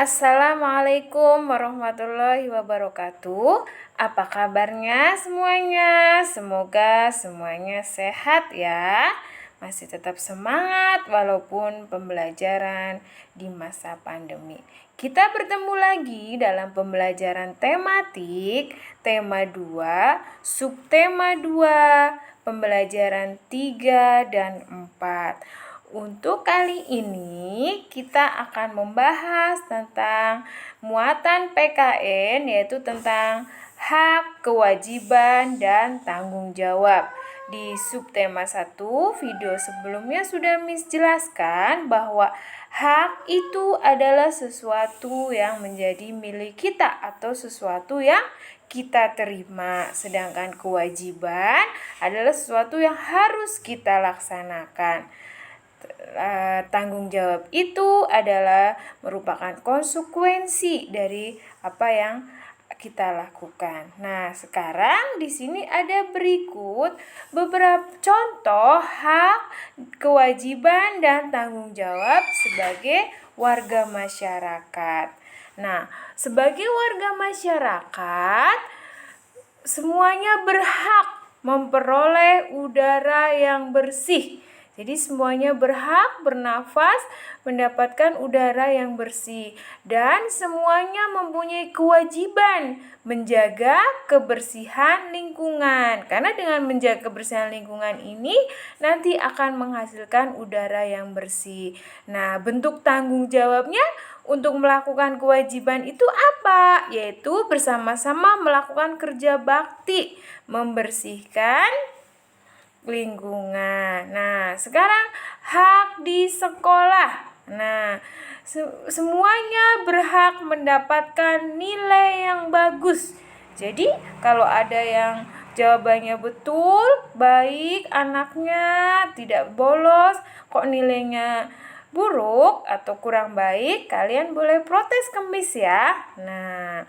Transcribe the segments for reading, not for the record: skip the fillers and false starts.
Assalamualaikum warahmatullahi wabarakatuh. Apa kabarnya semuanya? Semoga semuanya sehat ya. Masih tetap semangat walaupun pembelajaran di masa pandemi. Kita bertemu lagi dalam pembelajaran tematik tema 2, subtema 2, pembelajaran 3 dan 4. Untuk kali ini kita akan membahas tentang muatan PKN, yaitu tentang hak, kewajiban, dan tanggung jawab. Di subtema 1 video sebelumnya sudah Miss jelaskan bahwa hak itu adalah sesuatu yang menjadi milik kita atau sesuatu yang kita terima, sedangkan kewajiban adalah sesuatu yang harus kita laksanakan. Tanggung jawab itu adalah merupakan konsekuensi dari apa yang kita lakukan. Nah, sekarang di sini ada berikut beberapa contoh hak, kewajiban, dan tanggung jawab sebagai warga masyarakat. Nah, sebagai warga masyarakat, semuanya berhak memperoleh udara yang bersih. Jadi semuanya berhak bernafas, mendapatkan udara yang bersih. Dan semuanya mempunyai kewajiban menjaga kebersihan lingkungan. Karena dengan menjaga kebersihan lingkungan ini nanti akan menghasilkan udara yang bersih. Nah, bentuk tanggung jawabnya untuk melakukan kewajiban itu apa? Yaitu bersama-sama melakukan kerja bakti, membersihkan lingkungan. Nah, sekarang hak di sekolah. Nah, semuanya berhak mendapatkan nilai yang bagus. Jadi, kalau ada yang jawabannya betul, baik anaknya, tidak bolos, kok nilainya buruk atau kurang baik, kalian boleh protes ke Miss ya. Nah,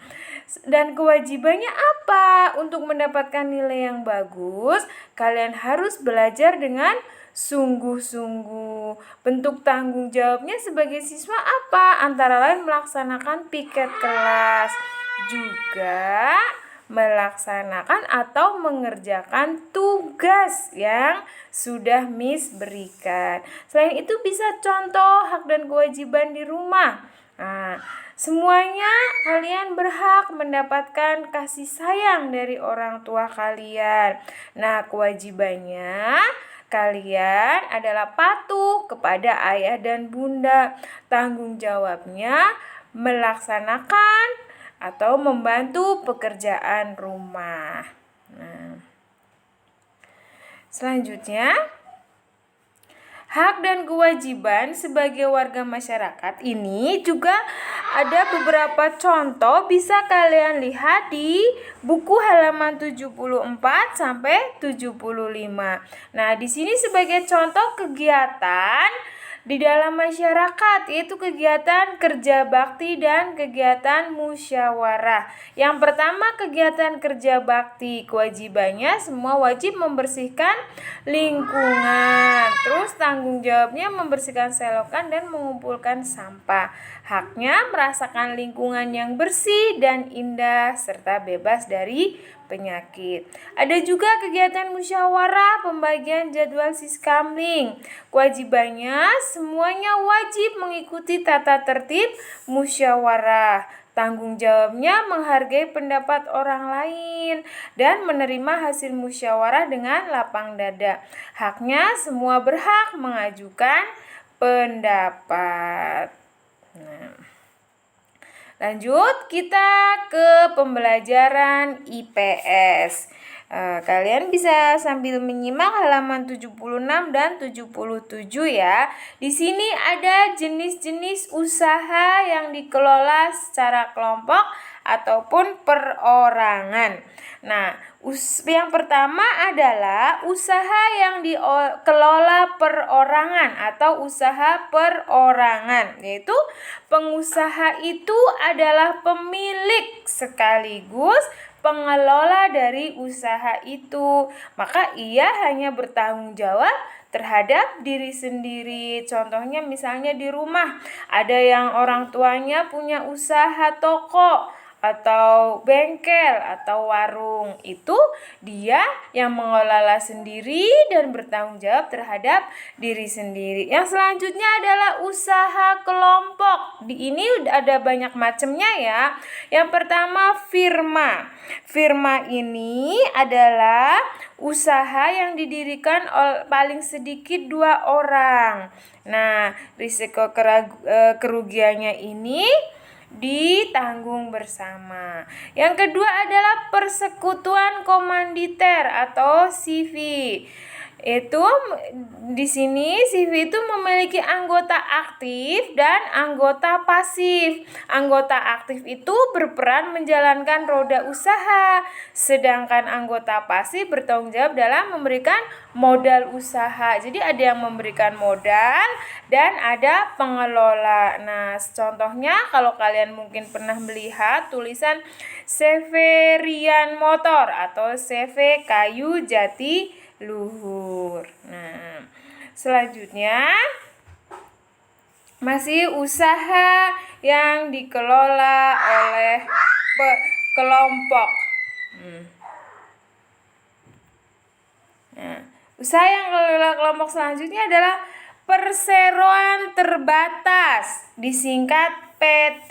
dan kewajibannya apa? Untuk mendapatkan nilai yang bagus, kalian harus belajar dengan sungguh-sungguh. Bentuk tanggung jawabnya sebagai siswa apa? Antara lain melaksanakan piket kelas, juga melaksanakan atau mengerjakan tugas yang sudah Miss berikan. Selain itu bisa contoh hak dan kewajiban di rumah. Nah, semuanya kalian berhak mendapatkan kasih sayang dari orang tua kalian. Nah, kewajibannya kalian adalah patuh kepada ayah dan bunda. Tanggung jawabnya melaksanakan atau membantu pekerjaan rumah. Nah, selanjutnya, hak dan kewajiban sebagai warga masyarakat ini juga ada beberapa contoh, bisa kalian lihat di buku halaman 74 sampai 75. Nah, di sini sebagai contoh kegiatan di dalam masyarakat, yaitu kegiatan kerja bakti dan kegiatan musyawarah. Yang pertama, kegiatan kerja bakti, kewajibannya semua wajib membersihkan lingkungan. Terus tanggung jawabnya membersihkan selokan dan mengumpulkan sampah. Haknya merasakan lingkungan yang bersih dan indah serta bebas dari penyakit. Ada juga kegiatan musyawarah, pembagian jadwal siskamling. Kewajibannya semuanya wajib mengikuti tata tertib musyawarah. Tanggung jawabnya menghargai pendapat orang lain dan menerima hasil musyawarah dengan lapang dada. Haknya semua berhak mengajukan pendapat. Nah, lanjut kita ke pembelajaran IPS. Kalian bisa sambil menyimak halaman 76 dan 77 ya. Di sini ada jenis-jenis usaha yang dikelola secara kelompok ataupun perorangan. Nah, yang pertama adalah usaha yang dikelola perorangan atau usaha perorangan, yaitu pengusaha itu adalah pemilik sekaligus pengelola dari usaha itu, maka ia hanya bertanggung jawab terhadap diri sendiri. Contohnya misalnya di rumah, ada yang orang tuanya punya usaha toko atau bengkel atau warung. Itu dia yang mengelola sendiri dan bertanggung jawab terhadap diri sendiri. Yang selanjutnya adalah usaha kelompok. Di ini ada banyak macamnya ya. Yang pertama firma. Firma ini adalah usaha yang didirikan oleh paling sedikit 2 orang. Nah, risiko kerugiannya ini ditanggung bersama. Yang kedua adalah persekutuan komanditer atau CV. Itu di sini CV itu memiliki anggota aktif dan anggota pasif. Anggota aktif itu berperan menjalankan roda usaha, sedangkan anggota pasif bertanggung jawab dalam memberikan modal usaha. Jadi ada yang memberikan modal dan ada pengelola. Nah, contohnya kalau kalian mungkin pernah melihat tulisan Severian Motor atau CV Kayu Jati Luhur. Nah, selanjutnya masih usaha yang dikelola oleh kelompok. Nah, usaha yang dikelola kelompok selanjutnya adalah perseroan terbatas, disingkat PT.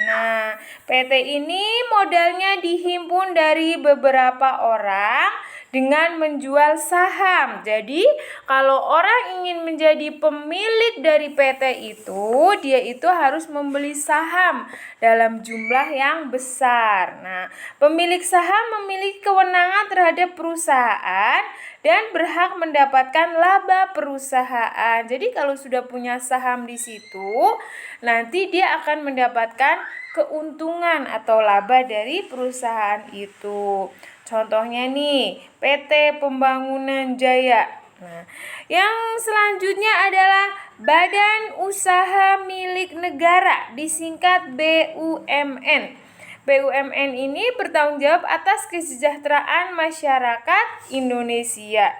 Nah, PT ini modalnya dihimpun dari beberapa orang dengan menjual saham. Jadi, kalau orang ingin menjadi pemilik dari PT itu, dia itu harus membeli saham dalam jumlah yang besar. Nah, pemilik saham memiliki kewenangan terhadap perusahaan dan berhak mendapatkan laba perusahaan. Jadi, kalau sudah punya saham di situ, nanti dia akan mendapatkan keuntungan atau laba dari perusahaan itu. Contohnya nih, PT Pembangunan Jaya. Nah, yang selanjutnya adalah Badan Usaha Milik Negara, disingkat BUMN. BUMN ini bertanggung jawab atas kesejahteraan masyarakat Indonesia.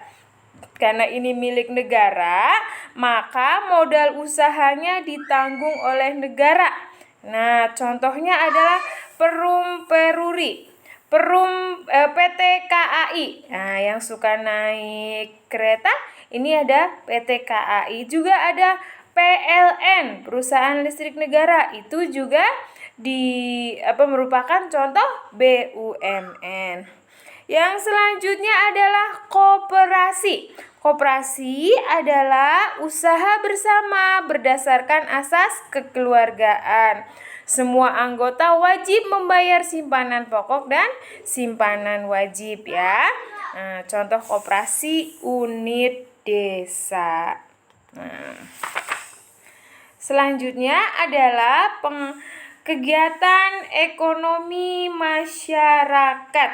Karena ini milik negara, maka modal usahanya ditanggung oleh negara. Nah, contohnya adalah Perum Peruri, PT KAI. Nah, yang suka naik kereta, ini ada PT KAI. Juga ada PLN, Perusahaan Listrik Negara. Itu juga merupakan contoh BUMN. Yang selanjutnya adalah koperasi. Koperasi adalah usaha bersama berdasarkan asas kekeluargaan. Semua anggota wajib membayar simpanan pokok dan simpanan wajib ya. Nah, contoh koperasi unit desa. Nah, selanjutnya adalah kegiatan ekonomi masyarakat.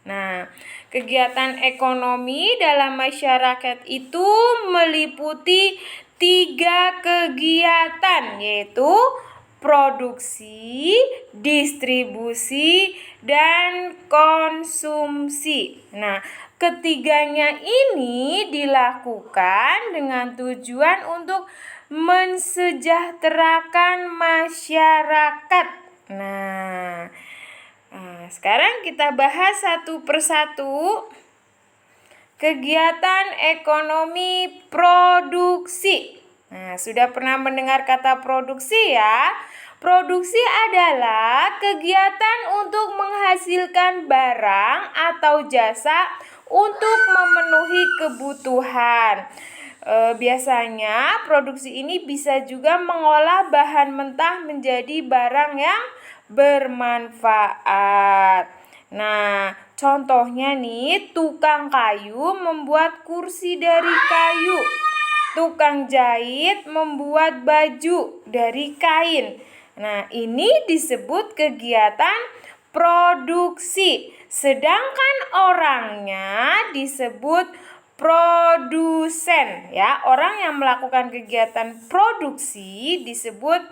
Nah, kegiatan ekonomi dalam masyarakat itu meliputi 3 kegiatan, yaitu produksi, distribusi, dan konsumsi. Nah, ketiganya ini dilakukan dengan tujuan untuk mensejahterakan masyarakat. Nah, sekarang kita bahas satu persatu. Kegiatan ekonomi produksi. Nah, sudah pernah mendengar kata produksi ya? Produksi adalah kegiatan untuk menghasilkan barang atau jasa untuk memenuhi kebutuhan. Biasanya produksi ini bisa juga mengolah bahan mentah menjadi barang yang bermanfaat. Nah, contohnya nih, tukang kayu membuat kursi dari kayu. Tukang jahit membuat baju dari kain. Nah, ini disebut kegiatan produksi. Sedangkan orangnya disebut produsen ya. Orang yang melakukan kegiatan produksi disebut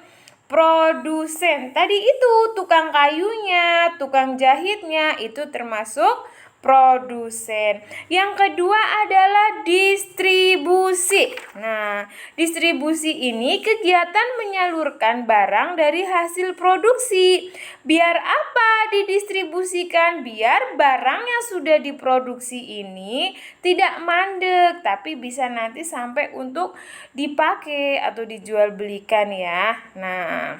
produsen. Tadi itu tukang kayunya, tukang jahitnya itu termasuk produsen. Yang kedua adalah distribusi. Nah, distribusi ini kegiatan menyalurkan barang dari hasil produksi. Biar apa didistribusikan? Biar barang yang sudah diproduksi ini tidak mandek, tapi bisa nanti sampai untuk dipakai atau dijual belikan ya. Nah,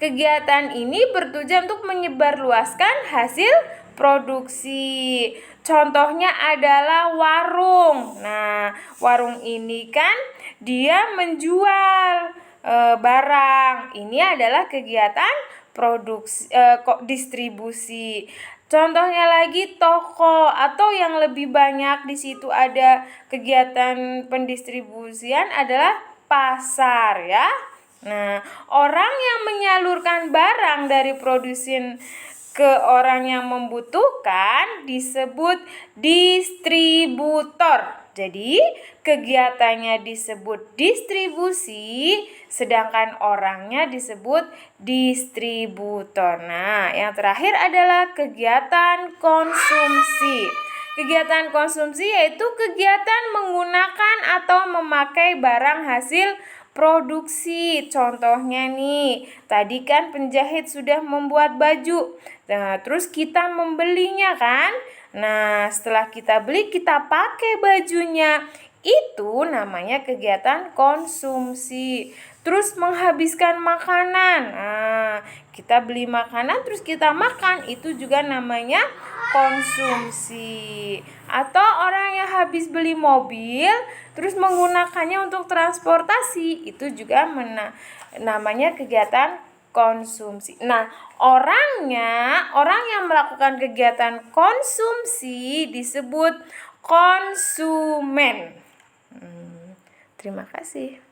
kegiatan ini bertujuan untuk menyebarluaskan hasil produksi. Contohnya adalah warung. Nah, warung ini kan dia menjual barang. Ini adalah kegiatan produksi distribusi. Contohnya lagi toko atau yang lebih banyak di situ ada kegiatan pendistribusian adalah pasar ya. Nah, orang yang menyalurkan barang dari produsen ke orang yang membutuhkan disebut distributor. Jadi, kegiatannya disebut distribusi, sedangkan orangnya disebut distributor. Nah, yang terakhir adalah kegiatan konsumsi. Kegiatan konsumsi yaitu kegiatan menggunakan atau memakai barang hasil produksi. Contohnya nih, tadi kan penjahit sudah membuat baju. Nah, terus kita membelinya kan? Nah, setelah kita beli, kita pakai bajunya. Itu namanya kegiatan konsumsi. Terus menghabiskan makanan. Nah, kita beli makanan terus kita makan, itu juga namanya konsumsi. Atau orang yang habis beli mobil terus menggunakannya untuk transportasi, itu juga namanya kegiatan konsumsi. Nah, orang yang melakukan kegiatan konsumsi disebut konsumen. Terima kasih.